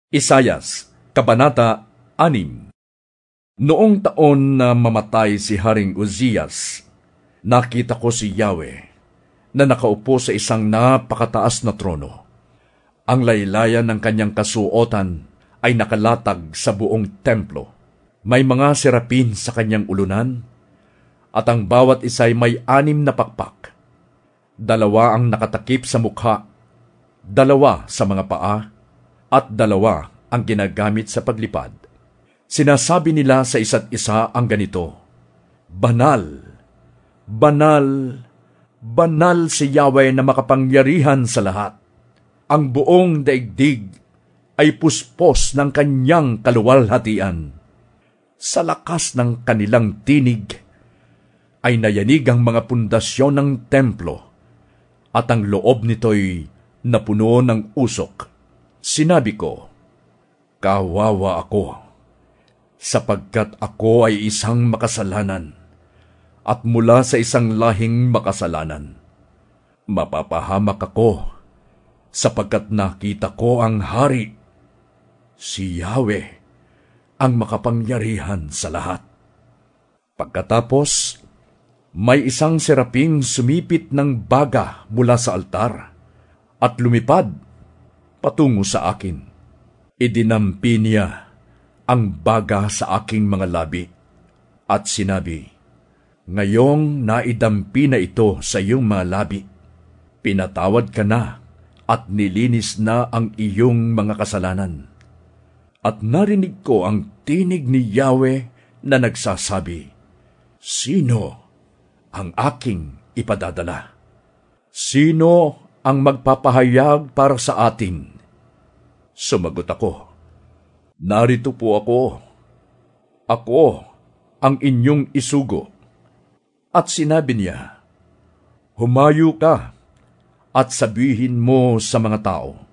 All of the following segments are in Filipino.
Isayas, Kabanata 6. Noong taon na mamatay si Haring Uzzias, nakita ko si Yahweh na nakaupo sa isang napakataas na trono. Ang laylayan ng kanyang kasuotan ay nakalatag sa buong templo. May mga serapin sa kanyang ulunan, at ang bawat isa'y may 6 na pakpak. 2 ang nakatakip sa mukha, 2 sa mga paa, at 2 ang ginagamit sa paglipad. Sinasabi nila sa isa't isa ang ganito: Banal, banal, banal si Yahweh na makapangyarihan sa lahat. Ang buong daigdig ay puspos ng kanyang kaluwalhatian. Sa lakas ng kanilang tinig ay nayanig ang mga pundasyon ng templo, at ang loob nito'y napuno ng usok. Sinabi ko, kawawa ako, sapagkat ako ay isang makasalanan, at mula sa isang lahing makasalanan. Mapapahamak ako, sapagkat nakita ko ang hari, si Yahweh, ang makapangyarihan sa lahat. Pagkatapos, may isang seraping sumipit ng baga mula sa altar, at lumipad patungo sa akin. Idinampi niya ang baga sa aking mga labi, at sinabi, Ngayong naidampi na ito sa iyong mga labi, pinatawad ka na at nilinis na ang iyong mga kasalanan. At narinig ko ang tinig ni Yahweh na nagsasabi, Sino ang aking ipadadala? Sino ang magpapahayag para sa atin? Sumagot ako, Narito po ako. Ako ang inyong isugo. At sinabi niya, Humayo ka at sabihin mo sa mga tao,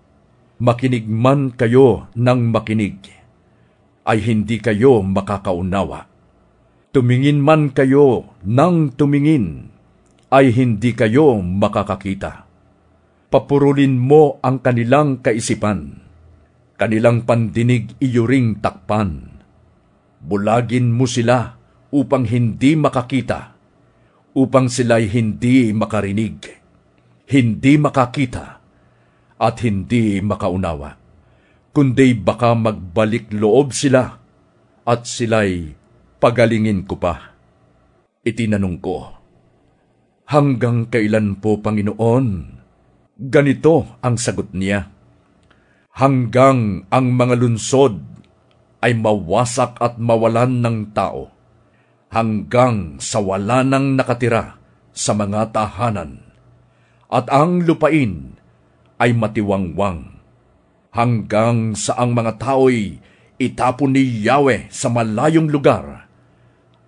makinig man kayo ng makinig, ay hindi kayo makakaunawa. Tumingin man kayo ng tumingin, ay hindi kayo makakakita. Papurulin mo ang kanilang kaisipan, kanilang pandinig iyuring takpan. Bulagin mo sila upang hindi makakita, upang sila'y hindi makarinig, hindi makakita, at hindi makaunawa. Kundi baka magbalik loob sila, at sila'y pagalingin ko pa. Itinanong ko, Hanggang kailan po, Panginoon? Ganito ang sagot niya, Hanggang ang mga lunsod ay mawasak at mawalan ng tao, hanggang sa wala nang nakatira sa mga tahanan, at ang lupain ay matiwangwang, hanggang sa ang mga tao'y itapon ni Yahweh sa malayong lugar,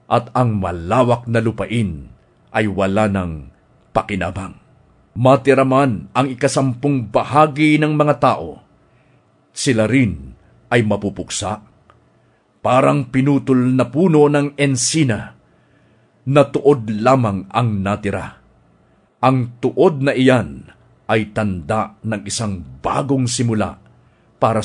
at ang malawak na lupain ay wala ng pakinabang. Matira man ang 10 bahagi ng mga tao, sila rin ay mapupuksa, parang pinutol na puno ng ensina, na tuod lamang ang natira. Ang tuod na iyan ay tanda ng isang bagong simula para